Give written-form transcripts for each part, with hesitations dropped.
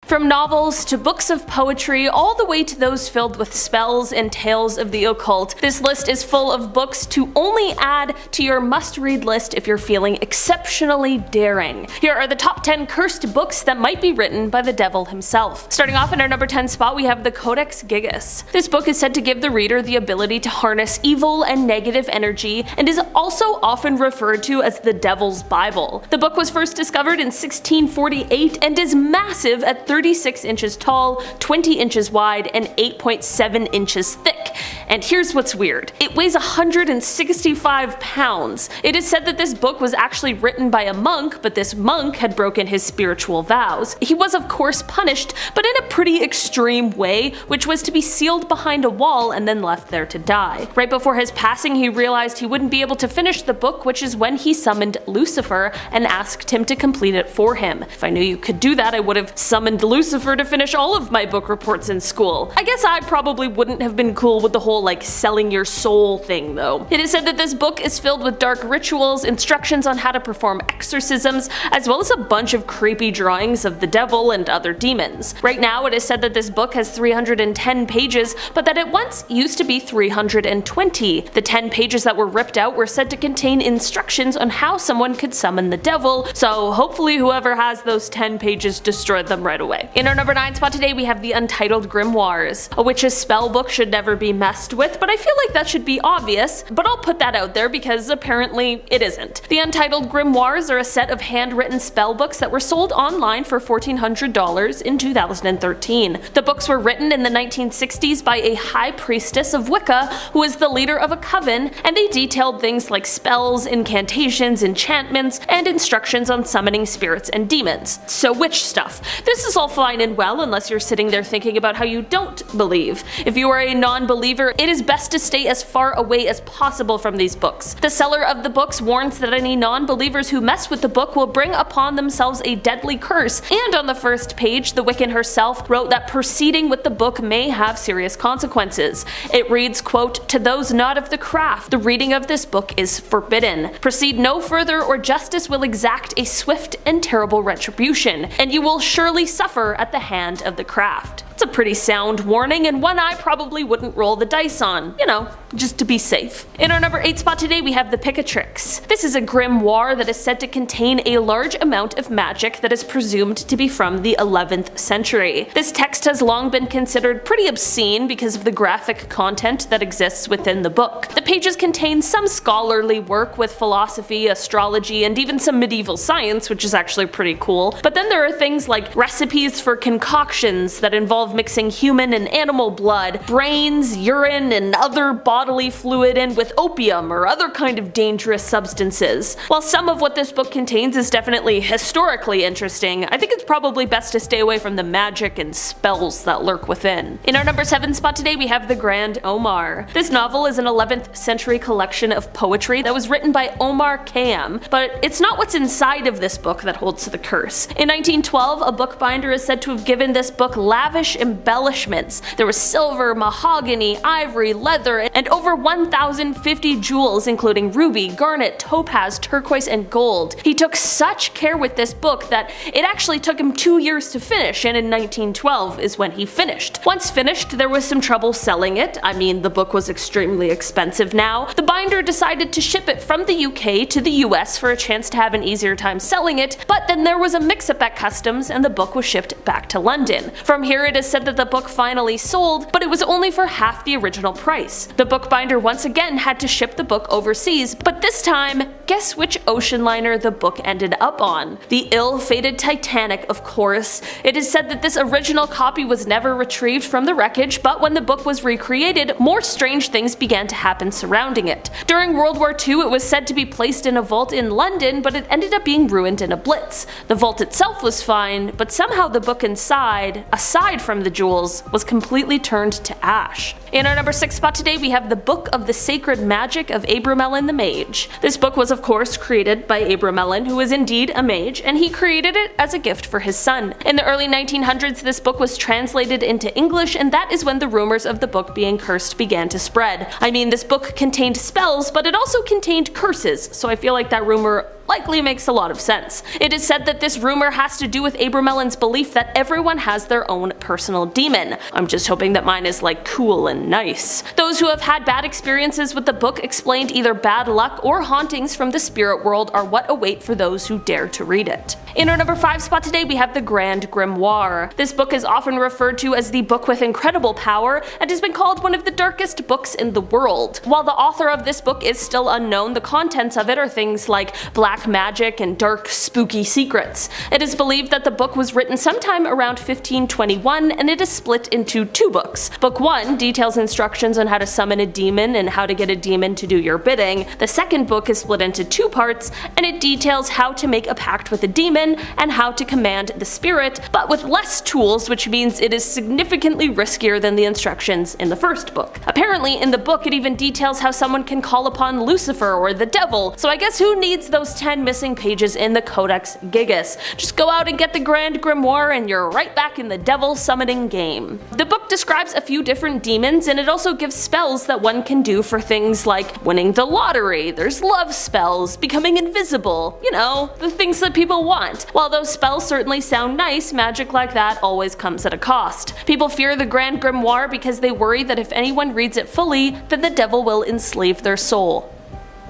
From novels to books of poetry, all the way to those filled with spells and tales of the occult, this list is full of books to only add to your must-read list if you're feeling exceptionally daring. Here are the top 10 cursed books that might be written by the devil himself. Starting off in our number 10 spot, we have the Codex Gigas. This book is said to give the reader the ability to harness evil and negative energy, and is also often referred to as the Devil's Bible. The book was first discovered in 1648 and is massive at 36 inches tall, 20 inches wide, and 8.7 inches thick. And here's what's weird. It weighs 165 pounds. It is said that this book was actually written by a monk, but this monk had broken his spiritual vows. He was of course punished, but in a pretty extreme way, which was to be sealed behind a wall and then left there to die. Right before his passing, he realized he wouldn't be able to finish the book, which is when he summoned Lucifer and asked him to complete it for him. If I knew you could do that, I would have summoned Lucifer to finish all of my book reports in school. I guess I probably wouldn't have been cool with the whole like selling your soul thing though. It is said that this book is filled with dark rituals, instructions on how to perform exorcisms, as well as a bunch of creepy drawings of the devil and other demons. Right now it is said that this book has 310 pages, but that it once used to be 320. The 10 pages that were ripped out were said to contain instructions on how someone could summon the devil, so hopefully whoever has those 10 pages destroyed them right away. In our number 9 spot today, we have the Untitled Grimoires. A witch's spell book should never be messed with, but I feel like that should be obvious, but I'll put that out there because apparently it isn't. The Untitled Grimoires are a set of handwritten spell books that were sold online for $1,400 in 2013. The books were written in the 1960s by a high priestess of Wicca who was the leader of a coven, and they detailed things like spells, incantations, enchantments, and instructions on summoning spirits and demons. So witch stuff. This is all fine and well unless you're sitting there thinking about how you don't believe. If you are a non-believer, it is best to stay as far away as possible from these books. The seller of the books warns that any non-believers who mess with the book will bring upon themselves a deadly curse, and on the first page, the Wiccan herself wrote that proceeding with the book may have serious consequences. It reads, quote, "To those not of the craft, the reading of this book is forbidden. Proceed no further or justice will exact a swift and terrible retribution, and you will surely suffer at the hand of the craft." It's a pretty sound warning, and one I probably wouldn't roll the dice on, you know, just to be safe. In our number 8 spot today, we have the Picatrix. This is a grimoire that is said to contain a large amount of magic that is presumed to be from the 11th century. This text has long been considered pretty obscene because of the graphic content that exists within the book. The pages contain some scholarly work with philosophy, astrology, and even some medieval science, which is actually pretty cool. But then there are things like recipes for concoctions that involve mixing human and animal blood, brains, urine, and other bodily fluid in with opium or other kind of dangerous substances. While some of what this book contains is definitely historically interesting, I think it's probably best to stay away from the magic and spells that lurk within. In our number 7 spot today, we have The Grand Omar. This novel is an 11th century collection of poetry that was written by Omar Khayyam, but it's not what's inside of this book that holds the curse. In 1912, a bookbinder is said to have given this book lavish embellishments. There was silver, mahogany, ivory, leather, and over 1,050 jewels including ruby, garnet, topaz, turquoise, and gold. He took such care with this book that it actually took him 2 years to finish, and in 1912 is when he finished. Once finished, there was some trouble selling it. I mean, the book was extremely expensive now. The binder decided to ship it from the UK to the US for a chance to have an easier time selling it, but then there was a mix-up at customs and the book was shipped back to London. From here it is said that the book finally sold, but it was only for half the original price. The bookbinder once again had to ship the book overseas, but this time, guess which ocean liner the book ended up on? The ill-fated Titanic, of course. It is said that this original copy was never retrieved from the wreckage, but when the book was recreated, more strange things began to happen surrounding it. During World War II, it was said to be placed in a vault in London, but it ended up being ruined in a blitz. The vault itself was fine, but somehow the book inside, aside from the jewels, was completely turned to ash. In our number 6 spot today, we have the Book of the Sacred Magic of Abramelin the Mage. This book was of course created by Abramelin, who is indeed a mage, and he created it as a gift for his son. In the early 1900s, this book was translated into English, and that is when the rumors of the book being cursed began to spread. I mean, this book contained spells, but it also contained curses, so I feel like that rumor likely makes a lot of sense. It is said that this rumor has to do with Abramelon's belief that everyone has their own personal demon. I'm just hoping that mine is like cool and nice. Those who have had bad experiences with the book explained either bad luck or hauntings from the spirit world are what await for those who dare to read it. In our number 5 spot today we have the Grand Grimoire. This book is often referred to as the book with incredible power and has been called one of the darkest books in the world. While the author of this book is still unknown, the contents of it are things like black magic and dark spooky secrets. It is believed that the book was written sometime around 1521 and it is split into 2 books. Book 1 details instructions on how to summon a demon and how to get a demon to do your bidding. The second book is split into 2 parts and it details how to make a pact with a demon and how to command the spirit, but with less tools, which means it is significantly riskier than the instructions in the first book. Apparently in the book it even details how someone can call upon Lucifer or the devil, so I guess who needs those 10 missing pages in the Codex Gigas? Just go out and get the Grand Grimoire and you're right back in the devil summoning game. The book describes a few different demons and it also gives spells that one can do for things like winning the lottery, there's love spells, becoming invisible, you know, the things that people want. While those spells certainly sound nice, magic like that always comes at a cost. People fear the Grand Grimoire because they worry that if anyone reads it fully, then the devil will enslave their soul.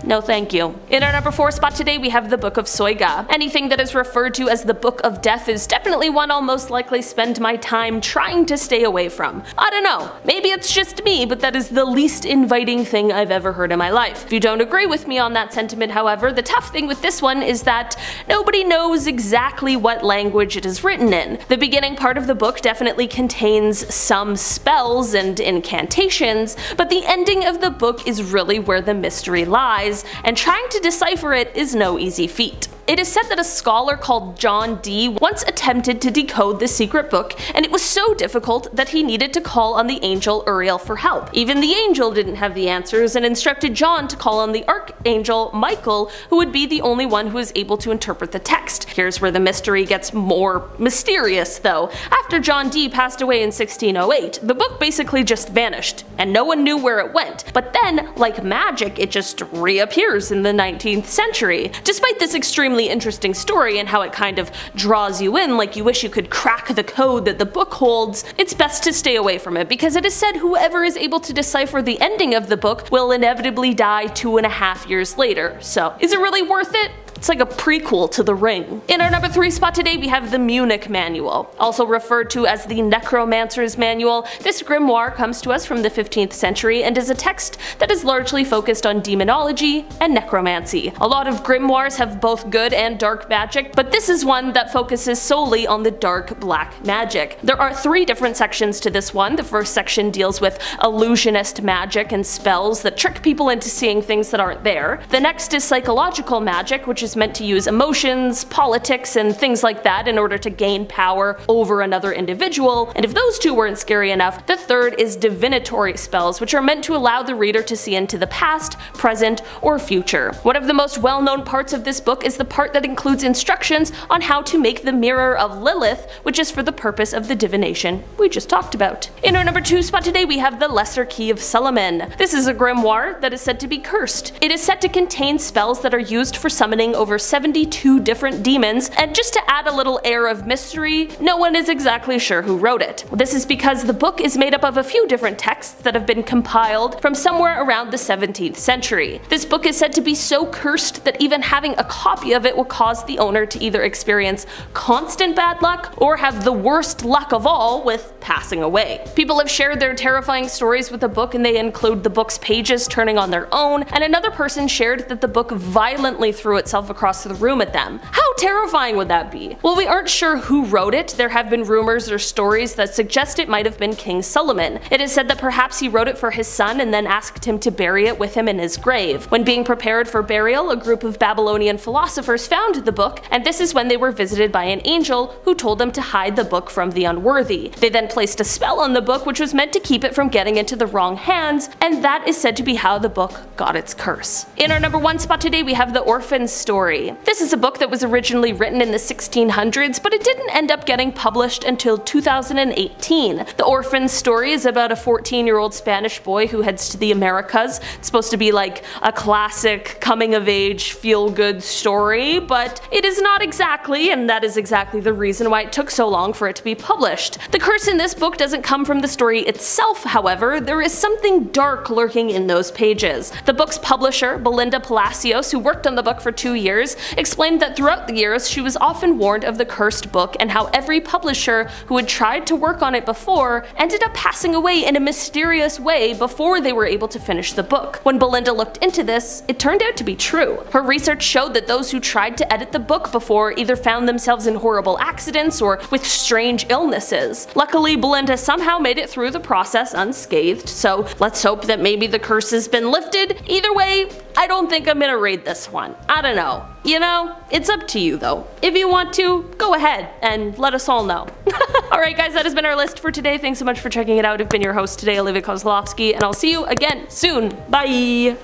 No thank you. In our number 4 spot today we have the Book of Soiga. Anything that is referred to as the Book of Death is definitely one I'll most likely spend my time trying to stay away from. I don't know, maybe it's just me, but that is the least inviting thing I've ever heard in my life. If you don't agree with me on that sentiment, however, the tough thing with this one is that nobody knows exactly what language it is written in. The beginning part of the book definitely contains some spells and incantations, but the ending of the book is really where the mystery lies, and trying to decipher it is no easy feat. It is said that a scholar called John Dee once attempted to decode the secret book, and it was so difficult that he needed to call on the angel Uriel for help. Even the angel didn't have the answers and instructed John to call on the archangel Michael, who would be the only one who was able to interpret the text. Here's where the mystery gets more mysterious though. After John Dee passed away in 1608, the book basically just vanished, and no one knew where it went. But then, like magic, it just reappears in the 19th century. Despite this extremely interesting story and how it kind of draws you in like you wish you could crack the code that the book holds, it's best to stay away from it because it is said whoever is able to decipher the ending of the book will inevitably die 2.5 years later. So is it really worth it? It's like a prequel to The Ring. In our number 3 spot today we have the Munich Manual. Also referred to as the Necromancer's Manual, this grimoire comes to us from the 15th century and is a text that is largely focused on demonology and necromancy. A lot of grimoires have both good and dark magic, but this is one that focuses solely on the dark black magic. There are 3 different sections to this one. The first section deals with illusionist magic and spells that trick people into seeing things that aren't there. The next is psychological magic, which is meant to use emotions, politics, and things like that in order to gain power over another individual, and if those 2 weren't scary enough, the third is divinatory spells, which are meant to allow the reader to see into the past, present, or future. One of the most well-known parts of this book is the part that includes instructions on how to make the Mirror of Lilith, which is for the purpose of the divination we just talked about. In our number 2 spot today we have the Lesser Key of Solomon. This is a grimoire that is said to be cursed. It is said to contain spells that are used for summoning over 72 different demons, and just to add a little air of mystery, no one is exactly sure who wrote it. This is because the book is made up of a few different texts that have been compiled from somewhere around the 17th century. This book is said to be so cursed that even having a copy of it will cause the owner to either experience constant bad luck or have the worst luck of all with passing away. People have shared their terrifying stories with the book, and they include the book's pages turning on their own, and another person shared that the book violently threw itself across the room at them. How terrifying would that be? Well, we aren't sure who wrote it. There have been rumors or stories that suggest it might have been King Solomon. It is said that perhaps he wrote it for his son and then asked him to bury it with him in his grave. When being prepared for burial, a group of Babylonian philosophers found the book, and this is when they were visited by an angel who told them to hide the book from the unworthy. They then placed a spell on the book which was meant to keep it from getting into the wrong hands, and that is said to be how the book got its curse. In our number 1 spot today we have the Orphan Story story. This is a book that was originally written in the 1600s, but it didn't end up getting published until 2018. The Orphan story is about a 14-year-old Spanish boy who heads to the Americas. It's supposed to be like a classic coming-of-age feel-good story, but it is not exactly, and that is exactly the reason why it took so long for it to be published. The curse in this book doesn't come from the story itself, however. There is something dark lurking in those pages. The book's publisher, Belinda Palacios, who worked on the book for 2 years, explained that throughout the years she was often warned of the cursed book and how every publisher who had tried to work on it before ended up passing away in a mysterious way before they were able to finish the book. When Belinda looked into this, it turned out to be true. Her research showed that those who tried to edit the book before either found themselves in horrible accidents or with strange illnesses. Luckily, Belinda somehow made it through the process unscathed, so let's hope that maybe the curse has been lifted. Either way, I don't think I'm gonna read this one. I don't know. You know, it's up to you though. If you want to, go ahead and let us all know. Alright guys, that has been our list for today. Thanks so much for checking it out. I've been your host today, Olivia Kozlowski, and I'll see you again soon. Bye!